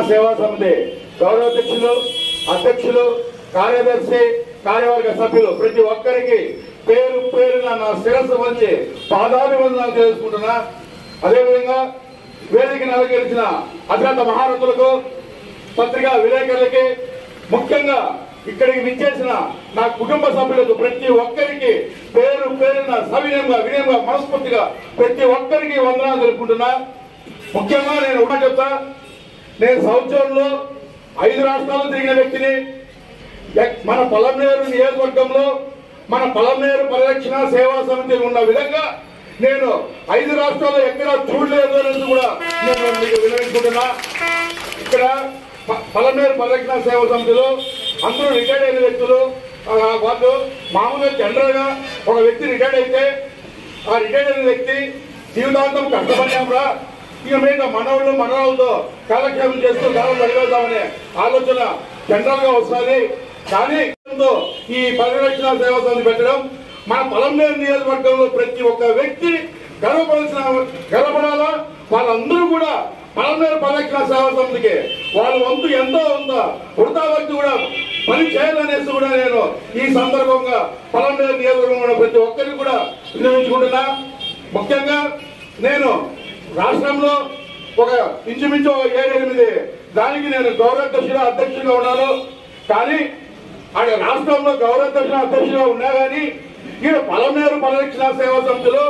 సేవా సమితి గౌరవాధ్యక్షులు, అధ్యక్షులు, కార్యదర్శి, కార్యవర్గ సభ్యులు ప్రతి ఒక్కరికి పేరు పేరున నా శిరస్సు వంచి పాదాభివందనాలు చేసుకుంటున్నా. అదేవిధంగా వేదికను అలంకరించిన అగ్రత మహారథులకు, పత్రికా విలేకరులకి, ముఖ్యంగా ఇక్కడికి విచ్చేసిన నా కుటుంబ సభ్యులకు ప్రతి ఒక్కరికి పేరు పేరున వినయంగా మనస్ఫూర్తిగా ప్రతి ఒక్కరికి వందనాలు తెలుపుకుంటున్నా. ముఖ్యంగా నేను ఒకటి చెప్తా, నేను సంవత్సరంలో 5 రాష్ట్రాలు తిరిగిన వ్యక్తిని. మన పలమనేరు నియోజకవర్గంలో మన పలమనేరు పరిరక్షణ సేవా సమితి ఉన్న విధంగా నేను 5 రాష్ట్రాల్లో ఎక్కడా చూడలేదు అనేది కూడా నేను మీకు వినవించుకుంటున్నా. ఇక్కడ పలమనేరు పరిరక్షణ సేవా సమితిలో అందరూ రిటైర్డ్ అయిన వ్యక్తులు. వాళ్ళు మామూలుగా జనరల్ గా ఒక వ్యక్తి రిటైర్డ్ అయితే ఆ రిటైర్డ్ అయిన వ్యక్తి జీవితాంతం కష్టపడినప్పుడు ఇక మీద మనవులు మనవాళ్ళతో కాలక్షేపం చేస్తూ కాలం గడిపేద్దామనే ఆలోచన జనరల్ గా వస్తుంది. కానీ ఈ పరిరక్షణ సేవా సమితి పెట్టడం మన పలమనేరు నియోజకవర్గంలో ప్రతి ఒక్క వ్యక్తి గర్వపడాలా. వాళ్ళందరూ కూడా పలమనేరు పరిరక్షణ సేవా సమితికి వాళ్ళ వంతు ఎంతో ఉందా వృతాభక్తి కూడా పని చేయాలనేసి కూడా నేను ఈ సందర్భంగా పలమనేరు నియోజకవర్గంలో ప్రతి ఒక్కరికి కూడా వినియోగించుకుంటున్నా. ముఖ్యంగా నేను రాష్ట్రంలో ఒక ఇంచుమించు 7-8 దానికి నేను గౌరవాధ్యక్షుడు, అధ్యక్షుడిగా ఉన్నాను. కానీ అక్కడ రాష్ట్రంలో గౌరవాధ్యక్షుడు, అధ్యక్షుడిగా ఉన్నా కానీ ఈ పలమనేరు పరిరక్షణ సేవా సమితిలో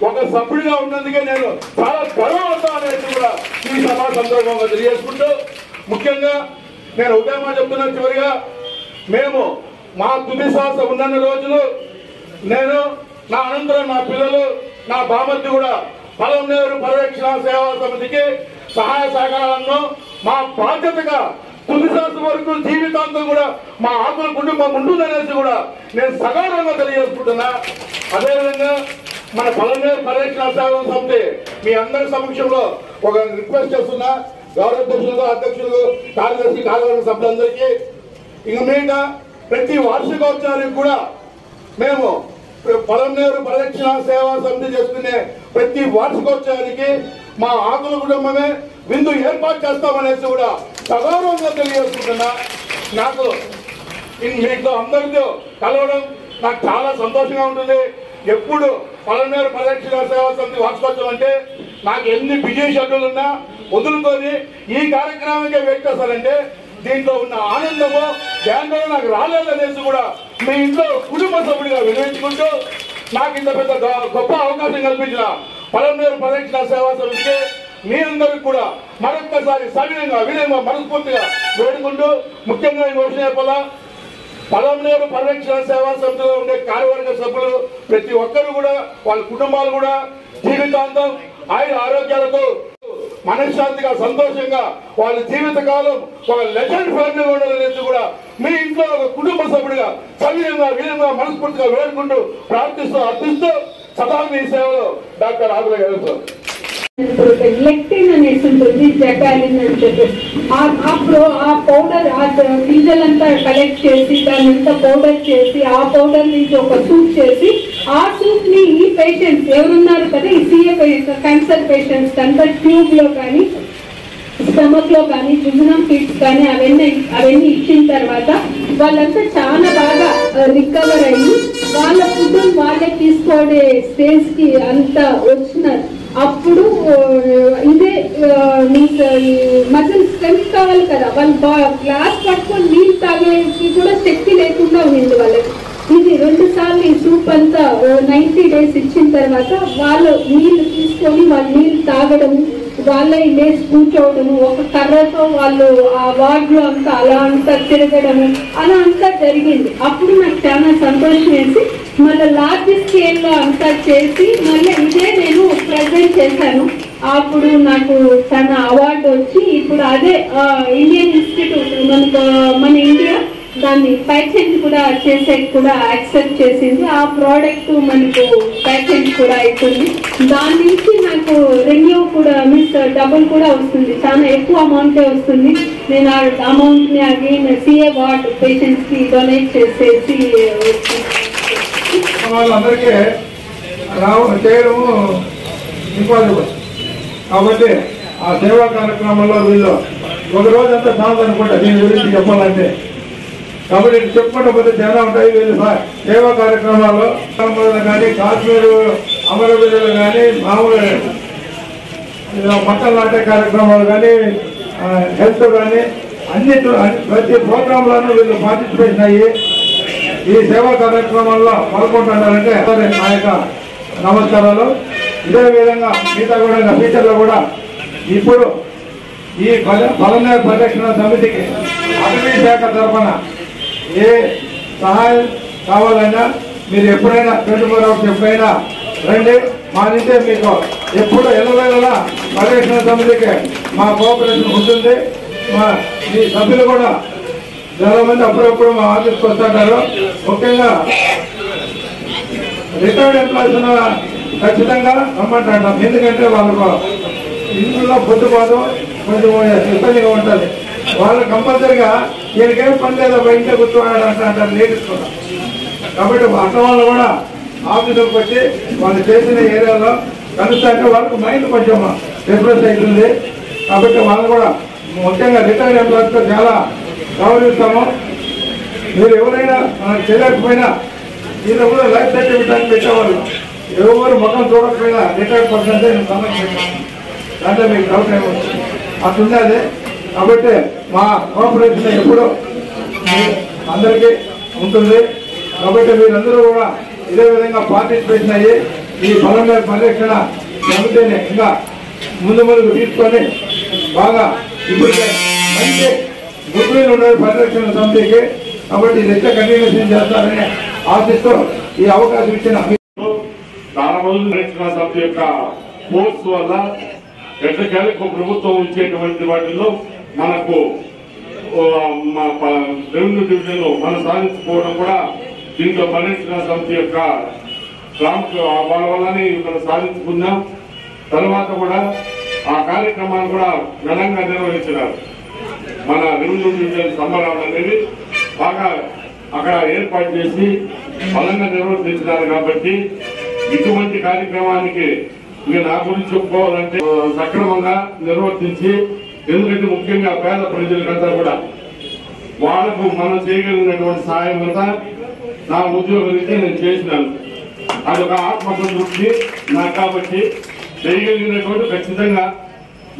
ఒక సభ్యుడిగా ఉన్నందుకే నేను చాలా గర్వపడతా అనేది కూడా ఈ సభా సందర్భంగా తెలియజేసుకుంటూ, ముఖ్యంగా నేను ఉదయం చెప్తున్నా, చివరిగా మేము మా తుది శ్వాస ఉన్న రోజులు నేను నా అనంతరం నా పిల్లలు, నా బామర్ది కూడా పలమనేరు పరిరక్షణ సేవా సమితికి సహాయ సహకారాలను మా బాధ్యతగా తుది శ్వాస వరకు జీవితాంతం కూడా మా ఆత్మ కుటుంబం ఉంటుందనేసి కూడా నేను సగౌరవంగా తెలియజేసుకుంటున్నా. అదేవిధంగా మన పలమనేరు పరిరక్షణ సేవా సమితి మీ అందరి సమక్షంలో ఒక రిక్వెస్ట్ చేస్తున్నా, గౌరవాధ్యక్షులకు, అధ్యక్షులకు, కార్యదర్శి, కార్యవర్గ సభ్యులందరికీ ఇక మీద ప్రతి వార్షికోత్సవానికి కూడా మేము పలమనేరు పరిరక్షణ సేవా సమితి చేసుకునే ప్రతి వార్షికోత్సవానికి మా ఆకుల కుటుంబమే విందు ఏర్పాటు చేస్తామనేసి కూడా సగౌరవంగా తెలియజేసుకుంటున్నా. నాకు మీతో అందరితో కలవడం నాకు చాలా సంతోషంగా ఉంటుంది. ఎప్పుడు పలమనేరు పరిరక్షణ సేవా సమితి వార్షికోత్సవం అంటే నాకు ఎన్ని బిజీ షెడ్యూల్ ఉన్నా వదులుకొని ఈ కార్యక్రమానికి వెయిట్ చేస్తానంటే దీంట్లో ఉన్న ఆనందము దాంట్లో నాకు రాలేదనేసి కూడా మీ ఇంట్లో కుటుంబ సభ్యుడిగా వినియోగించుకుంటూ నాకు ఇంత పెద్ద గొప్ప అవకాశం కల్పించిన పలమనేరు పరిరక్షణ సేవా సమితికి మీ అందరికి కూడా మరొక్కసారి వినయంగా మనస్ఫూర్తిగా వేడుకుంటూ, ముఖ్యంగా ఈ విషయం చెప్పాలా, పలమనేరు పరిరక్షణ సేవా సమితిలో ఉండే కార్యవర్గ సభ్యులు ప్రతి ఒక్కరు కూడా వాళ్ళ కుటుంబాలు కూడా జీవితాంతం ఆరోగ్యాలతో మనశ్శాంతిగా సంతోషంగా వాళ్ళ జీవితకాలం ఒక లెజెండ్ ఫ్యామిలీ ఉండాలనేది కూడా మీ ఇంట్లో ఒక కుటుంబ సభ్యుడిగా వినయంగా మనస్ఫూర్తిగా వేడుకుంటూ ప్రార్థిస్తూ అర్థిస్తూ సదా మీ సేవలో డాక్టర్ ఆదుల గారు. లెక్టిన్ అనేసి ఉంటుంది, జెటాలిన్ అని చెప్పేసి ఆ పౌడర్ ఆ గింజలంతా కలెక్ట్ చేసి దాన్ని అంతా పౌడర్ చేసి ఆ పౌడర్ నుంచి ఒక సూప్ చేసి ఆ సూప్ ని ఈ పేషెంట్స్ ఎవరున్నారు కదా ఈ సిఏ క్యాన్సర్ పేషెంట్స్ అంతా ట్యూబ్ లో కానీ స్టమక్ లో కానీ జుజునం కిట్స్ కానీ అవన్నీ ఇచ్చిన తర్వాత వాళ్ళంతా చాలా బాగా రికవర్ అయ్యి వాళ్ళ ఫుడ్ వాళ్ళే తీసుకోడే స్టేజ్ కి అంతా వచ్చినారు. అప్పుడు ఇదే మీకు మజిల్ స్ట్రెంత్ కావాలి కదా, వాళ్ళు గ్లాస్ పట్టుకొని నీళ్ళు తాగేకి కూడా శక్తి లేకుండా ఉంది వాళ్ళకి. ఇది 2 సార్లు ఈ సూప్ అంతా 90 days ఇచ్చిన తర్వాత వాళ్ళు నీళ్లు తీసుకొని వాళ్ళు నీళ్ళు తాగడం, వాళ్ళే లేచి కూర్చోవడము, ఒక కర్రతో వాళ్ళు ఆ వార్డులో అంతా అలా అంతా తిరగడము అలా అంతా జరిగింది. అప్పుడు నాకు చాలా సంతోషం వేసి మళ్ళీ లార్జ్ స్కేల్లో అంతా చేసి మళ్ళీ ఇదే నేను ప్రజెంట్ చేశాను. అప్పుడు నాకు చాలా అవార్డు వచ్చి ఇప్పుడు అదే ఇండియన్ ఇన్స్టిట్యూట్ మన ఇండియా దాన్ని ప్యాటెంట్ కూడా చేసే కూడా యాక్సెప్ట్ చేసింది. ఆ ప్రోడక్ట్ మనకు ప్యాటెంట్ కూడా అవుతుంది. దాని నుంచి నాకు రెన్యూ కూడా డబుల్ కూడా వస్తుంది, చాలా ఎక్కువ అమౌంటే వస్తుంది. నేను ఆ అమౌంట్ ని అగైన్ సిఏ వార్డ్ పేషెంట్స్ కి డొనేట్ చేసేసి వాళ్ళందరికీ చేయడము ఇంపాసిబుల్. కాబట్టి ఆ సేవా కార్యక్రమంలో వీళ్ళు ఒక రోజంతా చాలు అనుకుంటా దీని గురించి చెప్పాలంటే. కాబట్టి చెప్పుకుంటూ పోతే చాలా ఉంటాయి. వీళ్ళు సేవా కార్యక్రమాలు కానీ కాశ్మీరు అమరవీరులు కానీ మామూలు బట్టలు నాటే కార్యక్రమాలు కానీ హెల్త్ కానీ ప్రతి ప్రోగ్రాంలోనూ వీళ్ళు పార్టిసిపేషన్ అయ్యి ఈ సేవా కార్యక్రమాల్లో పాల్గొంటున్నారంటే నా యొక్క నమస్కారాలు. ఇదే విధంగా మిగతా కూడా ఫ్యూచర్లో కూడా ఇప్పుడు ఈ పలమనేరు పరిరక్షణ సమితికి అటవీ శాఖ తరఫున ఏ సహాయం కావాలన్నా మీరు ఎప్పుడైనా 24 hours ఎప్పుడైనా రండి. మా నుంచే మీకు ఎప్పుడు ఎల్లవేళలా పరిరక్షణ సమితికి మా కోఆపరేషన్ ఉంటుంది. మీ సభ్యులు కూడా చాలా మంది అప్పుడప్పుడు మా ఆఫీస్కి వస్తుంటారు. ముఖ్యంగా రిటైర్డ్ ఎంప్లాయీస్ ఖచ్చితంగా రమ్మంటాం. ఎందుకంటే వాళ్ళకు ఇంట్లో పొద్దుపోదు కొంచెం ఇబ్బందిగా ఉంటుంది. వాళ్ళు కంపల్సరిగా ఈయనకేం పని లేదా ఇంట్లో కూర్చోవాడు అంటారు లేడీస్ కూడా. కాబట్టి అట్లా వాళ్ళు కూడా ఆఫీసులకు వచ్చి వాళ్ళు చేసిన ఏరియాలో కలుస్తుంటే వాళ్ళకి మైండ్ కొంచెం రిఫ్రెష్ అవుతుంది. కాబట్టి వాళ్ళు కూడా ముఖ్యంగా రిటైర్డ్ ఎంప్లాయీస్తో చాలా గౌరవిస్తాము. మీరు ఎవరైనా మనకు తెలియకపోయినా ఈయన కూడా లైఫ్ సర్టిఫికేట్ అని పెట్టేవాళ్ళు. ఎవరు ముఖం చూడకపోయినా రిటైర్డ్ పర్సన్ నేను సమర్పిస్తాను. దాంట్లో మీకు డౌట్ ఏమవుతుంది అట్లుండేది. కాబట్టి మా కోఆపరేషన్ ఎప్పుడు అందరికీ ఉంటుంది. కాబట్టి మీరందరూ కూడా ఇదే విధంగా పార్టిసిపేషన్ అయ్యి ఈ పలమనేరు పరిరక్షణ సమితిని ఇంకా ముందుకు తీసుకొని బాగా ఇప్పటికే మంచి గుర్తులు ఉండే పరిరక్షణ సమితికి. కాబట్టి ఇది ఎట్లా కంటిన్యూషన్ చేస్తారని ఆశిస్తూ ఈ అవకాశం ఇచ్చిన చాలా రోజులు పరిరక్షణ సమితి యొక్క పోస్ట్ వల్ల ఎట్టకేలకు ప్రభుత్వం ఇచ్చేటువంటి వాటిల్లో మనకు రెవెన్యూ డివిజన్ మనం సాధించుకోవడం కూడా దీంట్లో పరిరక్షణ సమితి యొక్క వాళ్ళ వల్లనే మనం సాధించుకున్నాం. తర్వాత కూడా ఆ కార్యక్రమాన్ని కూడా ఘనంగా నిర్వహించినారు. మన రెవెన్యూ డివిజన్ సంబరాలు అనేవి బాగా అక్కడ ఏర్పాటు చేసి బలంగా నిర్వర్తించినారు. కాబట్టి ఇటువంటి కార్యక్రమానికి ఇక నా గురించి చెప్పుకోవాలంటే సక్రమంగా నిర్వర్తించి, ఎందుకంటే ముఖ్యంగా పేద ప్రజలకంతా కూడా వాళ్ళకు మనం చేయగలిగినటువంటి సహాయం అంతా నా ఉద్యోగానికి నేను చేసినాను. అదొక ఆత్మసంతృప్తి నాకు. కాబట్టి చేయగలిగినటువంటి ఖచ్చితంగా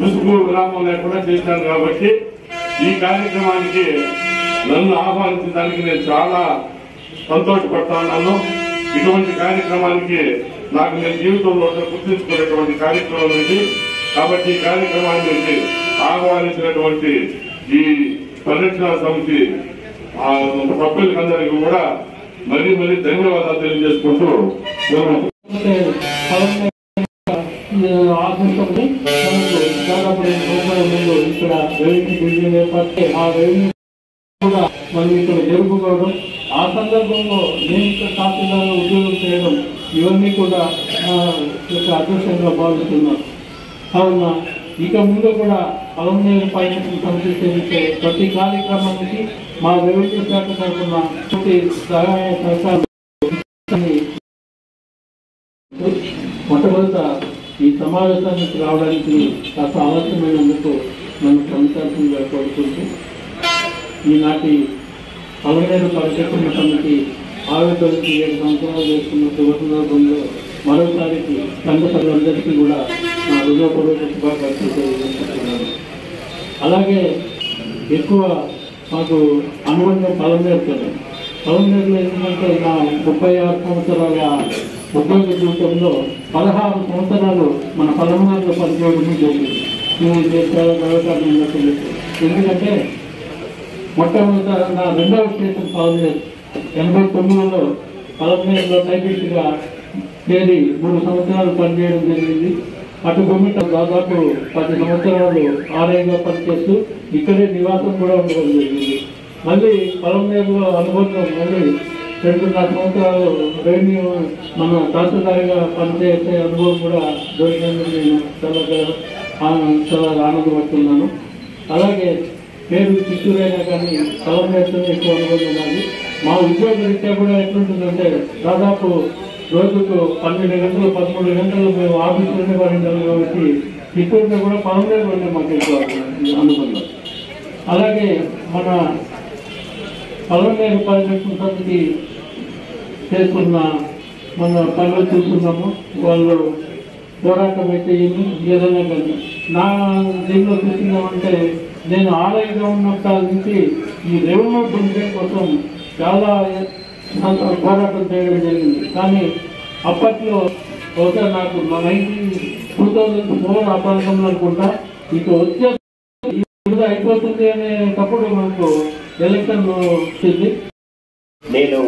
ముసుగు గ్రామం లేకుండా చేసినాను. కాబట్టి ఈ కార్యక్రమానికి నన్ను ఆహ్వానించడానికి నేను చాలా సంతోషపడుతున్నాను. ఇటువంటి కార్యక్రమానికి నాకు నేను జీవితంలో గుర్తించుకునేటువంటి కార్యక్రమం ఇది. కాబట్టి ఈ కార్యక్రమానికి ఆహ్వానించినటువంటి ఈ పరిరక్షణ సమితి సభ్యులందరికీ కూడా మరీ ధన్యవాదాలు తెలియజేసుకుంటూ ఇక్కడ రెవెన్యూ డివిజన్ ఏర్పడితే ఆ రెవెన్యూ కూడా మనం ఇక్కడ జరుపుకోవడం, ఆ సందర్భంలో నేను ఇక్కడ తహసీల్దార్ ఉద్యోగం చేయడం ఇవన్నీ కూడా అదృష్టంగా భావిస్తున్నాను. కావున ఇక ముందు కూడా పలమనేరు పరిరక్షణ సమితి చేసే ప్రతి కార్యక్రమానికి మా రెవెన్యూ శాఖ తరఫున పూర్తి సహాయ సహకారాలు. మొట్టమొదట ఈ సమావేశానికి రావడానికి కాస్త ఆలస్యమైనందుకు నన్ను క్షమించాల్సిందిగా కోరుకుంటూ, ఈనాటి పలమనేరు పరిరక్షణ సమితి ఆవిర్భవించి 7 సంవత్సరాలు చేస్తున్న శుభ సందర్భంలో మరోసారికి సంఘ సభ్యులందరికీ కూడా నా హృదయపూర్వక శుభాకాంక్షలు తెలియజేస్తున్నాను. అలాగే ఎక్కువ మాకు అనుబంధం పలమనేరుతోనే. పలమనేరులో ఏంటంటే నా 36 సంవత్సరాల ఉద్యోగ జీవితంలో 16 సంవత్సరాలు మన పలమనేరులో పనిచేయడం జరిగింది. నేను చాలా గర్వకారణంగా తెలుసు. ఎందుకంటే మొట్టమొదట నా 2వ స్టేషన్ పలమనేరు 89లో పలమనేరులో టైపిస్ట్గా చేరి 3 సంవత్సరాలు పనిచేయడం జరిగింది. అటు గుమ్మిట దాదాపు 10 సంవత్సరాలు ఆర్ఐగా పనిచేస్తూ ఇక్కడే నివాసం కూడా ఉండడం జరిగింది. మళ్ళీ పలమనేరులో అనుబంధం మళ్ళీ 2.5 సంవత్సరాలు రెవెన్యూ మన తహసీల్దార్గా పనిచేసే అనుభవం కూడా దొరికినందుకు నేను చాలా ఆనందపడుతున్నాను. అలాగే పేరు చిత్తూరైనా కానీ పలమనేరుతో ఎక్కువ అనుభవం ఉన్నది. మా ఉద్యోగ రీత్యా కూడా ఎట్లుంటుందంటే దాదాపు రోజుకు 12 గంటలు 13 గంటలు మేము ఆఫీసులోనే పడింటాం కాబట్టి చిత్తూరులో కూడా పర్మనెంట్ మాకు ఎక్కువ అనుకున్నాం. అలాగే మన పర్మనెంట్ పరిరక్షణ సమితి చేస్తున్న మన పనులు చూస్తున్నాము. వాళ్ళు పోరాటం అయితే ఏదైనా కానీ నా దీనిలో చూస్తున్నామంటే నేను ఆలయంగా ఉన్నప్పటి నుంచి ఈ రెవెన్యూ బిల్డింగ్ కోసం చాలా పోరాటం చేయడం జరిగింది. కానీ అప్పట్లో బహుశా నాకు 2004 ఆ ప్రాంతంలో అనుకుంటా ఇక వచ్చే అయిపోతుంది అనేటప్పుడు మనకు ఎలక్షన్ వచ్చింది. నేను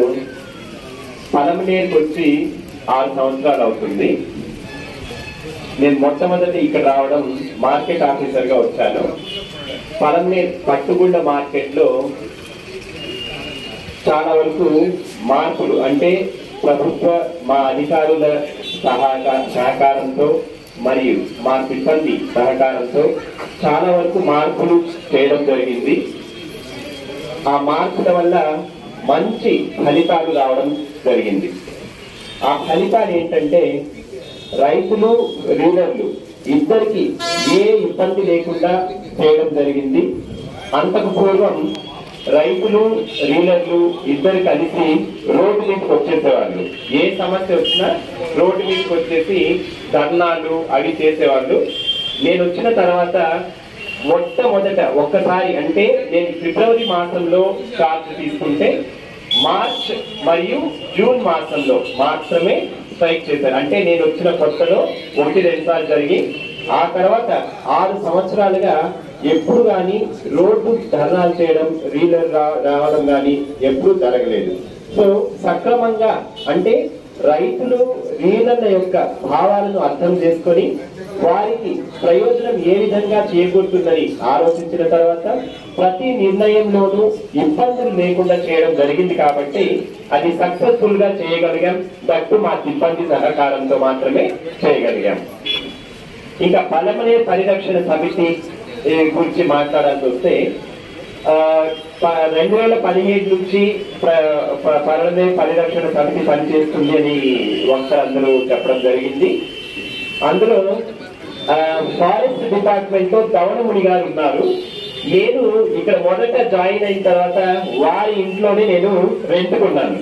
పలమనేరుకు వచ్చి 6 సంవత్సరాలు అవుతుంది. నేను మొట్టమొదటి ఇక్కడ రావడం మార్కెట్ ఆఫీసర్ గా వచ్చాను. పలమనేరు పట్టుగుండ మార్కెట్ లో చాలా వరకు మార్పులు అంటే ప్రభుత్వ మా అధికారుల సహకారంతో మరియు మా సిబ్బంది సహకారంతో చాలా వరకు మార్పులు చేయడం జరిగింది. ఆ మార్పుల వల్ల మంచి ఫలితాలు రావడం జరిగింది. ఆ ఫలితాలు ఏంటంటే రైతులు రీడర్లు ఇద్దరికి ఏ ఇబ్బంది లేకుండా చేయడం జరిగింది. అంతకు పూర్వం రైతులు రీలర్లు ఇద్దరు కలిసి రోడ్డు మీదకి వచ్చేసేవాళ్ళు. ఏ సమస్య వచ్చినా రోడ్డు మీదకి వచ్చేసి ధర్నాలు అవి చేసేవాళ్ళు. నేను వచ్చిన తర్వాత మొట్టమొదట ఒక్కసారి అంటే నేను ఫిబ్రవరి మాసంలో చార్జ్ తీసుకుంటే మార్చ్ మరియు జూన్ మాసంలో మాత్రమే స్ట్రైక్ చేశారు. అంటే నేను వచ్చిన కొత్తలో 1-2 సార్లు జరిగి ఆ తర్వాత 6 సంవత్సరాలుగా ఎప్పుడు కానీ రోడ్డు ధర్నాలు చేయడం రీలర్ రావడం కానీ ఎప్పుడు జరగలేదు. సో సక్రమంగా అంటే రైతులు రీలర్ల యొక్క భావాలను అర్థం చేసుకొని వారికి ప్రయోజనం ఏ విధంగా చేకూరుతుందని ఆలోచించిన తర్వాత ప్రతి నిర్ణయంలోనూ ఇబ్బందులు లేకుండా చేయడం జరిగింది. కాబట్టి అది సక్సెస్ఫుల్ గా చేయగలిగాం. దట్టు మా సిబ్బంది సహకారంతో మాత్రమే చేయగలిగాం. ఇంకా పలమనేరు పరిరక్షణ సమితి గురించి మాట్లాడాల్సి వస్తే 2017 నుంచి పలమనేరు పరిరక్షణ సమితి పనిచేస్తుంది అని వక్తలందరూ చెప్పడం జరిగింది. అందులో ఫారెస్ట్ డిపార్ట్మెంట్ లో దవనముని గారు ఉన్నారు. నేను ఇక్కడ మొదట జాయిన్ అయిన తర్వాత వారి ఇంట్లోనే నేను రెంట్కున్నాను.